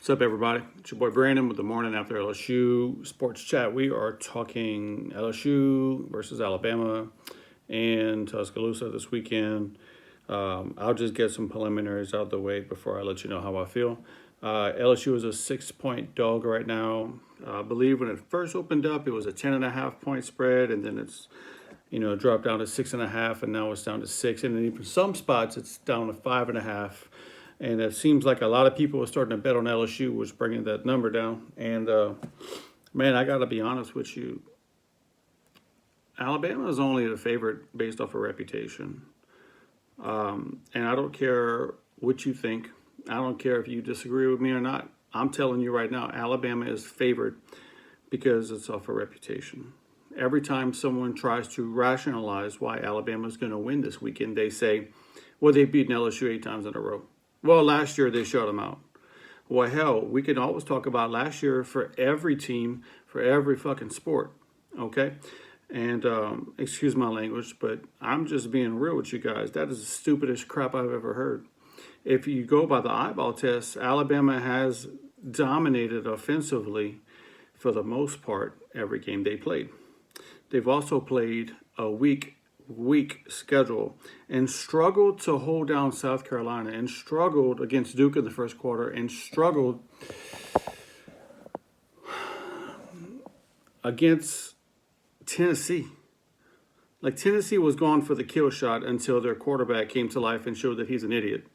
What's up, everybody? It's your boy Brandon with the Morning After LSU Sports Chat. We are talking LSU versus Alabama and Tuscaloosa this weekend. I'll just get some preliminaries out the way before I let you know how I feel. LSU is a 6-point dog right now. I believe when it first opened up, it was a 10.5-point spread, and then it's dropped down to 6.5, and now it's down to 6, and then even some spots it's down to 5.5. And it seems like a lot of people are starting to bet on LSU, which is bringing that number down. And man, I got to be honest with you. Alabama is only the favorite based off of reputation. And I don't care what you think. I don't care if you disagree with me or not. I'm telling you right now, Alabama is favored because it's off of reputation. Every time someone tries to rationalize why Alabama is going to win this weekend, they say, well, they've beaten LSU 8 times in a row. Well, last year they shut them out. Well, hell, we can always talk about last year for every team, for every fucking sport, okay? And excuse my language, but I'm just being real with you guys. That is the stupidest crap I've ever heard. If you go by the eyeball test, Alabama has dominated offensively for the most part every game they played. They've also played a weak schedule and struggled to hold down South Carolina and struggled against Duke in the first quarter and struggled against Tennessee. Like, Tennessee was gone for the kill shot until their quarterback came to life and showed that he's an idiot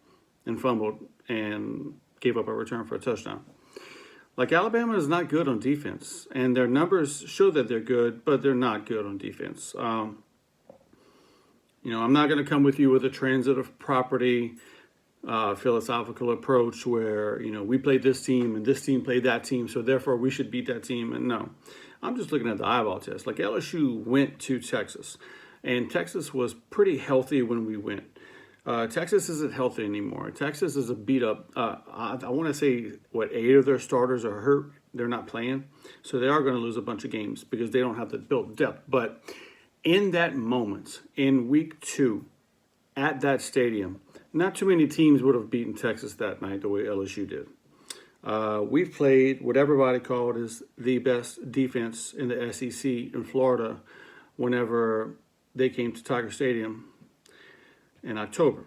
and fumbled and gave up a return for a touchdown. Like, Alabama is not good on defense, and their numbers show that they're good, but they're not good on defense. I'm not going to come with you with a transitive property philosophical approach where, we played this team and this team played that team, so therefore we should beat that team. And no, I'm just looking at the eyeball test. Like, LSU went to Texas, and Texas was pretty healthy when we went. Texas isn't healthy anymore. Texas is a beat up. I want to say, 8 of their starters are hurt. They're not playing. So they are going to lose a bunch of games because they don't have the built depth. But in that moment, in week 2, at that stadium, not too many teams would have beaten Texas that night the way LSU did. We've played what everybody called is the best defense in the SEC in Florida whenever they came to Tiger Stadium in October.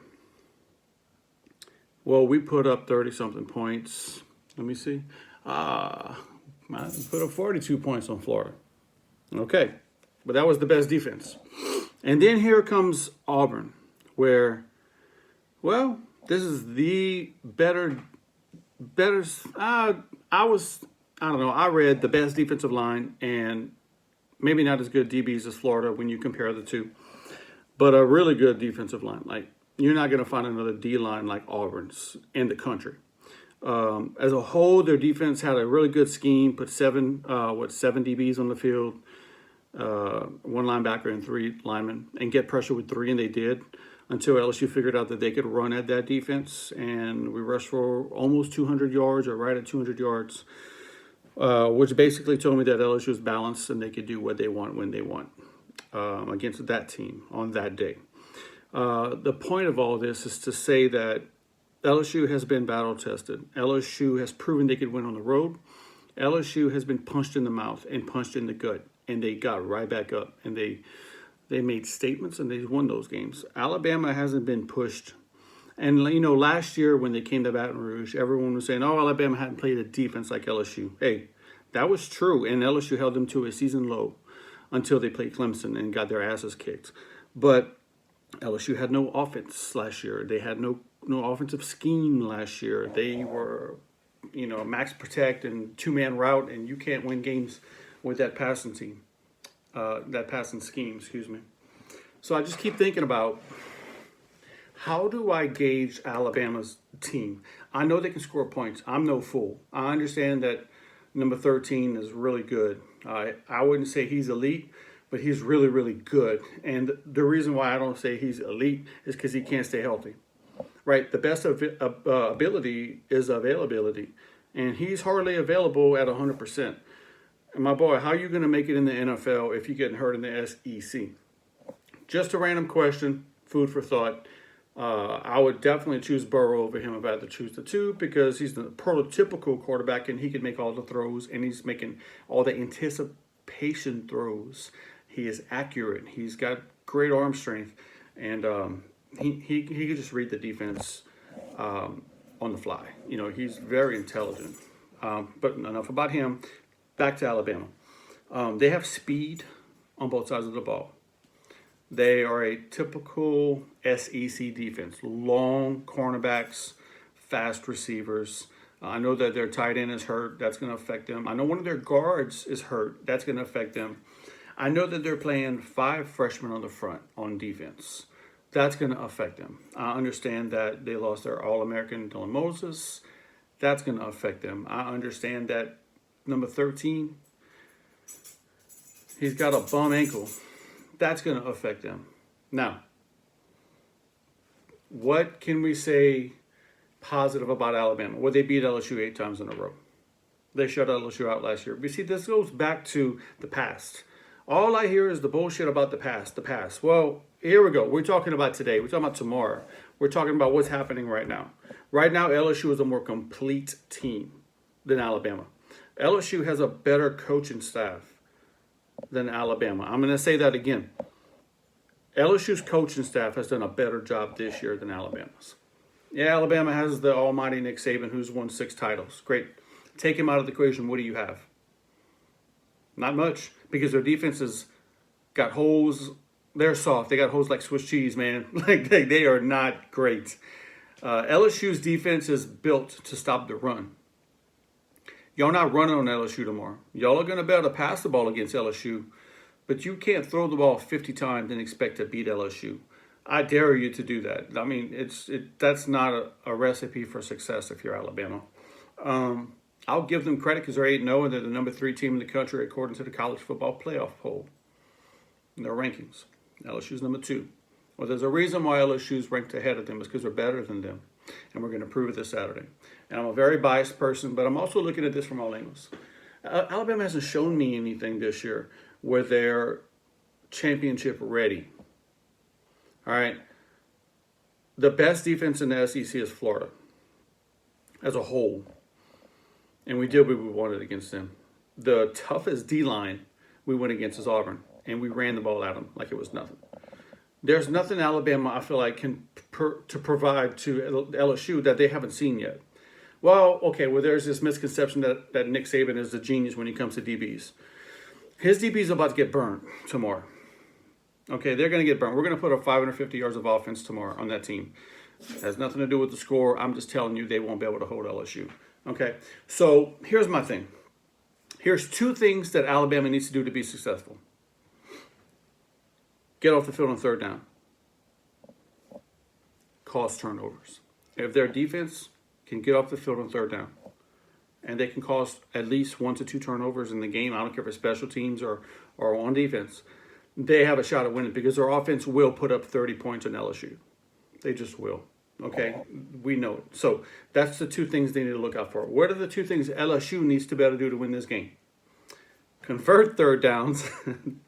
Well, we put up 30-something points. Let me see. I put up 42 points on Florida. Okay. But that was the best defense. And then here comes Auburn, where, well, this is the better, I read the best defensive line and maybe not as good DBs as Florida when you compare the two, but a really good defensive line. Like, you're not going to find another D line like Auburn's in the country. As a whole, their defense had a really good scheme, put 7 DBs on the field. 1 linebacker and 3 linemen, and get pressure with 3, and they did, until LSU figured out that they could run at that defense, and we rushed for almost 200 yards, or right at 200 yards, which basically told me that LSU is balanced and they could do what they want when they want against that team on that day. The point of all this is to say that LSU has been battle tested. LSU has proven they could win on the road. LSU has been punched in the mouth and punched in the gut, and they got right back up, and they made statements, and they won those games. Alabama hasn't been pushed. And, last year when they came to Baton Rouge, everyone was saying, oh, Alabama hadn't played a defense like LSU. Hey, that was true, and LSU held them to a season low until they played Clemson and got their asses kicked. But LSU had no offense last year. They had no offensive scheme last year. They were, max protect and 2-man route, and you can't win games with that passing team, that passing scheme, So I just keep thinking about, how do I gauge Alabama's team? I know they can score points. I'm no fool. I understand that number 13 is really good. I wouldn't say he's elite, but he's really, really good. And the reason why I don't say he's elite is because he can't stay healthy. Right? The best ability is availability. And he's hardly available at 100%. And my boy, how are you going to make it in the NFL if you're getting hurt in the SEC? Just a random question, food for thought. I would definitely choose Burrow over him if I had to choose the two because he's the prototypical quarterback and he can make all the throws and he's making all the anticipation throws. He is accurate. He's got great arm strength and he can just read the defense on the fly. You know, he's very intelligent. But enough about him. Back to Alabama. They have speed on both sides of the ball. They are a typical SEC defense. Long cornerbacks, fast receivers. I know that their tight end is hurt. That's going to affect them. I know one of their guards is hurt. That's going to affect them. I know that they're playing 5 freshmen on the front on defense. That's going to affect them. I understand that they lost their All-American Dylan Moses. That's going to affect them. I understand that number 13, he's got a bum ankle. That's going to affect them. Now, what can we say positive about Alabama? Well, they beat LSU 8 times in a row. They shut LSU out last year. But see, this goes back to the past. All I hear is the bullshit about the past, the past. Well, here we go. We're talking about today. We're talking about tomorrow. We're talking about what's happening right now. Right now, LSU is a more complete team than Alabama. LSU has a better coaching staff than Alabama. I'm going to say that again. LSU's coaching staff has done a better job this year than Alabama's. Yeah, Alabama has the almighty Nick Saban, who's won 6 titles. Great. Take him out of the equation. What do you have? Not much, because their defense has got holes. They're soft. They got holes like Swiss cheese, man. Like they are not great. LSU's defense is built to stop the run. Y'all not running on LSU tomorrow. Y'all are going to be able to pass the ball against LSU, but you can't throw the ball 50 times and expect to beat LSU. I dare you to do that. I mean, that's not a recipe for success if you're Alabama. I'll give them credit because they're 8-0 and they're the number 3 team in the country according to the college football playoff poll in their rankings. LSU's number 2. Well, there's a reason why LSU's ranked ahead of them is because they're better than them. And we're going to prove it this Saturday. And I'm a very biased person, but I'm also looking at this from all angles. Alabama hasn't shown me anything this year where they're championship ready. All right. The best defense in the SEC is Florida as a whole. And we did what we wanted against them. The toughest D-line we went against is Auburn. And we ran the ball at them like it was nothing. There's nothing Alabama, I feel like, can to provide to LSU that they haven't seen yet. Well, okay, well, there's this misconception that Nick Saban is a genius when it comes to DBs. His DBs are about to get burned tomorrow. Okay, they're going to get burned. We're going to put up 550 yards of offense tomorrow on that team. It has nothing to do with the score. I'm just telling you they won't be able to hold LSU. Okay, so here's my thing. Here's 2 things that Alabama needs to do to be successful. Get off the field on 3rd down. Cause turnovers. If their defense can get off the field on 3rd down, and they can cause at least 1 to 2 turnovers in the game, I don't care if it's special teams or on defense, they have a shot at winning because their offense will put up 30 points on LSU. They just will. Okay? We know it. So that's the 2 things they need to look out for. What are the 2 things LSU needs to be able to do to win this game? Convert 3rd downs,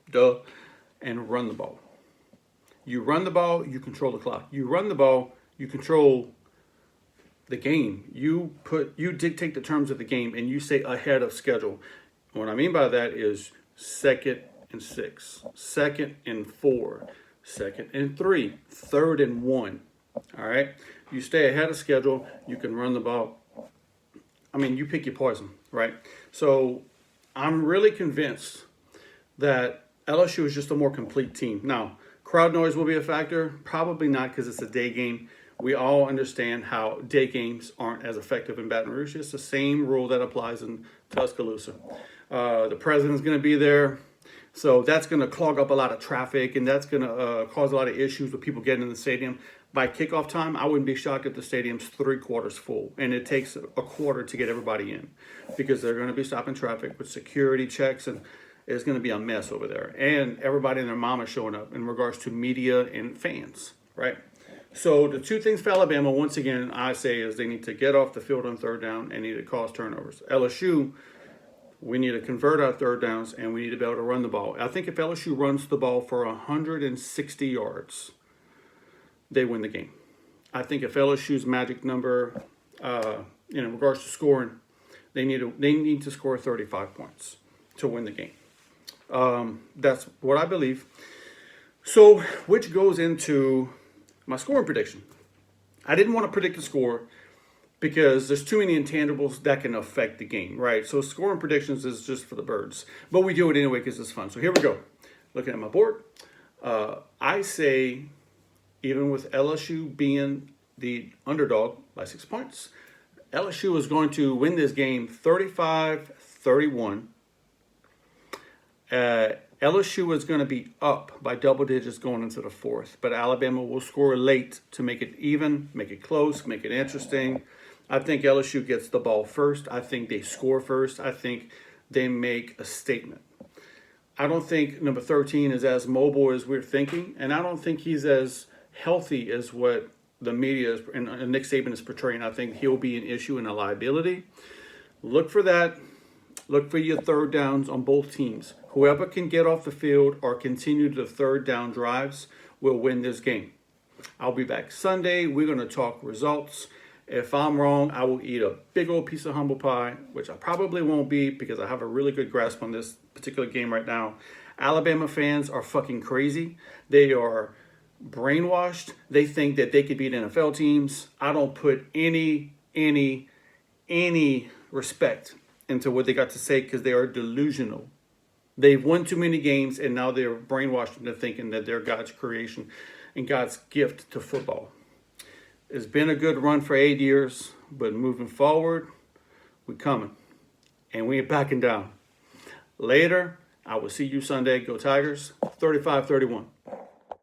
duh, and run the ball. You run the ball, you control the clock. You run the ball, you control the game. You dictate the terms of the game, and you stay ahead of schedule. What I mean by that is 2nd and 6, 2nd and 4, 2nd and 3, 3rd and 1. All right? You stay ahead of schedule. You can run the ball. I mean, you pick your poison, right? So I'm really convinced that LSU is just a more complete team. Now, crowd noise will be a factor. Probably not because it's a day game. We all understand how day games aren't as effective in Baton Rouge. It's the same rule that applies in Tuscaloosa. The president's going to be there. So that's going to clog up a lot of traffic, and that's going to cause a lot of issues with people getting in the stadium. By kickoff time, I wouldn't be shocked if the stadium's 3/4 full, and it takes a quarter to get everybody in because they're going to be stopping traffic with security checks, and it's going to be a mess over there. And everybody and their mama showing up in regards to media and fans, right? So the 2 things for Alabama, once again, I say is they need to get off the field on 3rd down and need to cause turnovers. LSU, we need to convert our 3rd downs, and we need to be able to run the ball. I think if LSU runs the ball for 160 yards, they win the game. I think if LSU's magic number, in regards to scoring, they need to score 35 points to win the game. That's what I believe. So, which goes into my scoring prediction. I didn't want to predict the score because there's too many intangibles that can affect the game, right? So scoring predictions is just for the birds. But we do it anyway because it's fun. So here we go. Looking at my board, I say, even with LSU being the underdog by 6 points, LSU is going to win this game 35-31. LSU is going to be up by double digits going into the fourth, but Alabama will score late to make it even, make it close, make it interesting. I think LSU gets the ball first. I think they score first. I think they make a statement. I don't think number 13 is as mobile as we're thinking, and I don't think he's as healthy as what the media is, and Nick Saban is portraying. I think he'll be an issue and a liability. Look for that. Look for your third downs on both teams. Whoever can get off the field or continue the third down drives will win this game. I'll be back Sunday. We're going to talk results. If I'm wrong, I will eat a big old piece of humble pie, which I probably won't be because I have a really good grasp on this particular game right now. Alabama fans are fucking crazy. They are brainwashed. They think that they could beat NFL teams. I don't put any respect into what they got to say because they are delusional. They've won too many games and now they're brainwashed into thinking that they're God's creation and God's gift to football. It's been a good run for 8 years, but moving forward, we're coming. And we ain't backing down. Later, I will see you Sunday. Go Tigers, 35-31.